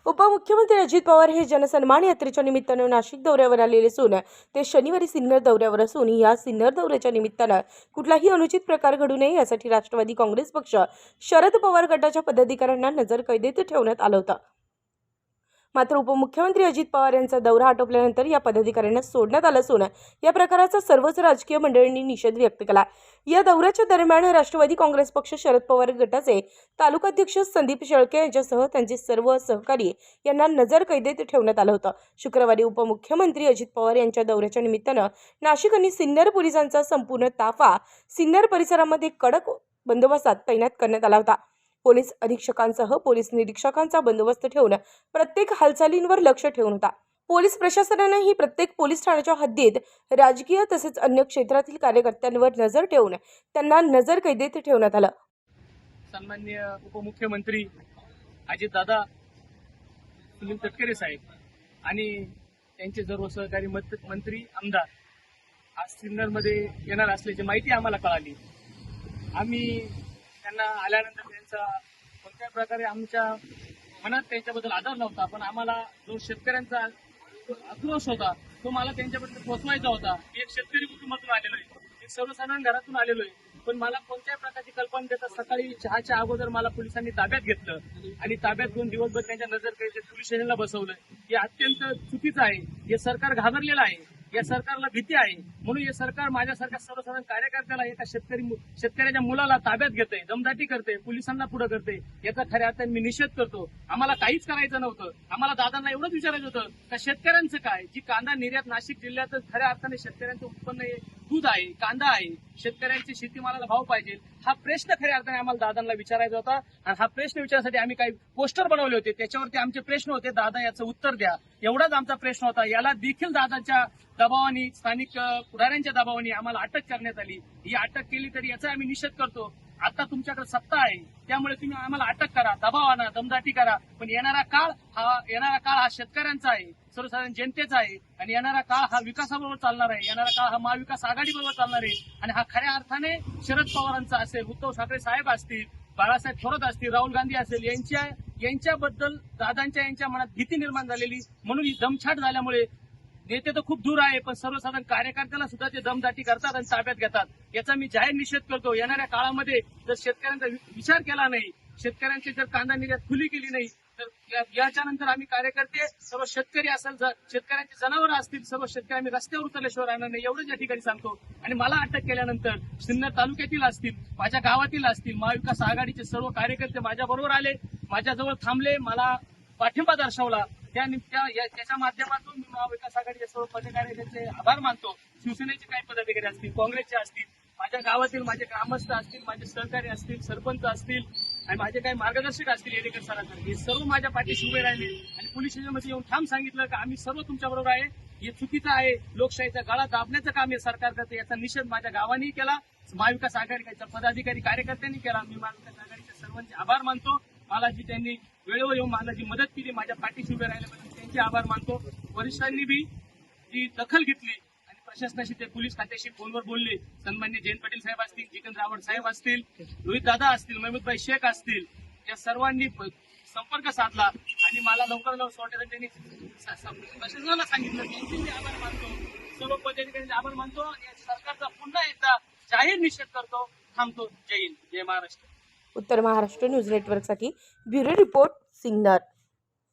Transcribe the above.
उपमुख्यमंत्री अजित पवार हे जनसन्मान यात्रेच्या निमित्तानं नाशिक दौऱ्यावर आलेले असून ते शनिवारी सिन्नर दौऱ्यावर असून या सिन्नर दौऱ्याच्या निमित्तानं कुठलाही अनुचित प्रकार घडू नये यासाठी राष्ट्रवादी काँग्रेस पक्ष शरद पवार गटाच्या पदाधिकाऱ्यांना नजरकैदेत ठेवण्यात आलं होतं। मात्र उपमुख्यमंत्री अजित पवार यांचा दौरा आटोपल्यानंतर या पदाधिकाऱ्यांना सोडण्यात आलं असून या प्रकाराचा सर्वच राजकीय मंडळींनी निषेध व्यक्त केला। या दौऱ्याच्या दरम्यान राष्ट्रवादी काँग्रेस पक्ष शरद पवार गटाचे तालुकाध्यक्ष संदीप शेळके यांच्यासह त्यांचे सर्व सहकारी यांना नजरकैदेत ठेवण्यात आलं होतं। शुक्रवारी उपमुख्यमंत्री अजित पवार यांच्या दौऱ्याच्या निमित्तानं नाशिक आणि सिन्नर पोलिसांचा संपूर्ण ताफा सिन्नर परिसरामध्ये कडक बंदोबस्तात तैनात करण्यात आला होता। पोलीस अधीक्षकांसह पोलीस निरीक्षकांचा बंदोबस्त ठेवून प्रत्येक हालचालींवर लक्ष ठेवून होता। पोलीस प्रशासनानेही प्रत्येक पोलीस ठाण्याच्या हद्दीत राजकीय तसेच अन्य क्षेत्रातील कार्यकर्त्यांवर नजर ठेवून त्यांना नजरकैदेत ठेवण्यात आलं। सन्माननीय उपमुख्यमंत्री अजितदादा सुनील तटकरे साहेब आणि त्यांचे सर्व सहकारी मंत्री आमदार आज सिन्नरमध्ये येणार असल्याची माहिती आम्हाला कळाली। आम्ही त्यांना आल्यानंतर त्यांचा कोणत्याही प्रकारे आमच्या मनात त्यांच्याबद्दल आदर नव्हता, पण आम्हाला जो शेतकऱ्यांचा आक्रोश होता तो मला त्यांच्याबद्दल पोहोचवायचा होता। एक शेतकरी कुटुंबातून आलेलो आहे, एक सर्वसाधारण घरातून आलेलो आहे, पण मला कोणत्याही प्रकारची कल्पना देता सकाळी चहाच्या अगोदर मला पोलिसांनी ताब्यात घेतलं आणि ताब्यात घेऊन दिवसभर त्यांच्या नजरकैदेत पोलीस स्टेशनला बसवलं। हे अत्यंत चुकीचं आहे। हे सरकार घाबरलेलं आहे, या सरकारला भीती आहे, म्हणून हे सरकार माझ्यासारख्या सर्वसाधारण कार्यकर्त्याला एका शेतकऱ्याच्या मुलाला ताब्यात घेते, दमदाटी करते, पोलिसांना पुढे करते, याचा खऱ्या अर्थाने मी निषेध करतो। आम्हाला काहीच करायचं नव्हतं। आम्हाला दादांना एवढंच विचारायचं होतं का शेतकऱ्यांचं काय, जी कांदा निर्यात नाशिक जिल्ह्यात खऱ्या अर्थाने शेतकऱ्यांचं उत्पन्न आहे, दूध आहे, कांदा आहे, शेतकऱ्यांची शेतीमालाला भाव पाहिजे, हा प्रश्न खऱ्या अर्थाने आम्हाला दादांना विचारायचा होता। आणि हा प्रश्न विचारण्यासाठी आम्ही काही पोस्टर बनवले होते, त्याच्यावरती आमचे प्रश्न होते, दादा याचं उत्तर द्या, एवढाच आमचा प्रश्न होता। याला देखील दादाच्या दबावाने, स्थानिक पुढाऱ्यांच्या दबावाने आम्हाला अटक करण्यात आली। ही अटक केली तरी याचा आम्ही निषेध करतो। आता तुमच्याकडे सत्ता आहे, त्यामुळे तुम्ही आम्हाला अटक करा, दबाव आणा, दमदाटी करा, पण येणारा काळ हा शेतकऱ्यांचा आहे, सर्वसाधारण जनतेचा आहे आणि येणारा काळ हा विकासाबरोबर चालणार आहे। येणारा काळ हा महाविकास आघाडीबरोबर चालणार आहे आणि हा खऱ्या अर्थाने शरद पवारांचा असेल, उद्धव ठाकरे साहेब असतील, बाळासाहेब थोरात असतील, राहुल गांधी असेल, यांच्याबद्दल दादांच्या यांच्या मनात भीती निर्माण झालेली, म्हणून ही दमछाट झाल्यामुळे नेते तर खूप दूर आहे, पण सर्वसाधारण कार्यकर्त्याला सुद्धा ते दमदाटी करतात आणि ताब्यात घेतात। याचा मी जाहीर निषेध करतो। येणाऱ्या काळामध्ये जर शेतकऱ्यांचा विचार केला नाही, शेतकऱ्यांची जर कांदा निर्यात खुली केली नाही, तर याच्यानंतर आम्ही कार्यकर्ते सर्व शेतकरी असेल, शेतकऱ्यांची जनावरं असतील, सर्व शेतकरी आम्ही रस्त्यावर उतरल्याशिवाय राहणार नाही, एवढंच या ठिकाणी सांगतो। आणि मला अटक केल्यानंतर सिन्नर तालुक्यातील असतील, माझ्या गावातील असतील, महाविकास आघाडीचे सर्व कार्यकर्ते माझ्याबरोबर आले, माझ्याजवळ थांबले, मला पाठिंबा दर्शवला। त्याच्या माध्यमातून मी महाविकास आघाडीचे सर्व पदाधिकाऱ्यांचे आभार मानतो। शिवसेनेचे काही पदाधिकारी असतील, काँग्रेसचे असतील, माझ्या गावातील माझे ग्रामस्थ असतील, माझे सहकारी असतील, सरपंच असतील आणि माझे काही मार्गदर्शक असतील, येडेकर सरांकडे, हे सर्व माझ्या पाठीशी उभे राहिले आणि पोलीस स्टेशनमध्ये येऊन ठाम सांगितलं की आम्ही सर्व तुमच्याबरोबर आहे। हे चुकीचं आहे, लोकशाहीचा गळा दाबण्याचं काम हे सरकार करते। याचा निषेध माझ्या गावानेही केला, महाविकास आघाडीच्या पदाधिकारी कार्यकर्त्यांनी केला। मी महाविकास आघाडीच्या सर्वांचे आभार मानतो। मला जी त्यांनी वेळेवर येऊन मला जी मदत केली, माझ्या पाठीशी उभे राहिल्याबद्दल त्यांचे आभार मानतो। वरिष्ठांनी बी जी दखल घेतली आणि प्रशासनाशी ते पोलीस खात्याशी फोनवर बोलले, सन्मान्य जयंत पाटील साहेब असतील, जितेंद्र आव्हाड साहेब असतील, रोहित दादा असतील, महमूदभाई शेख असतील, या सर्वांनी संपर्क साधला आणि मला लवकर सोडण्यासाठी त्यांनी प्रशासनाला सांगितलं। त्यांचे मी आभार मानतो, सर्व पदाधिकाऱ्यांचे आभार मानतो आणि सरकारचा पुन्हा एकदा जाहीर निषेध करतो। थांबतो। जय हिंद, जय महाराष्ट्र। उत्तर महाराष्ट्र न्यूज नेटवर्कसाठी ब्युरो रिपोर्ट सिन्नर।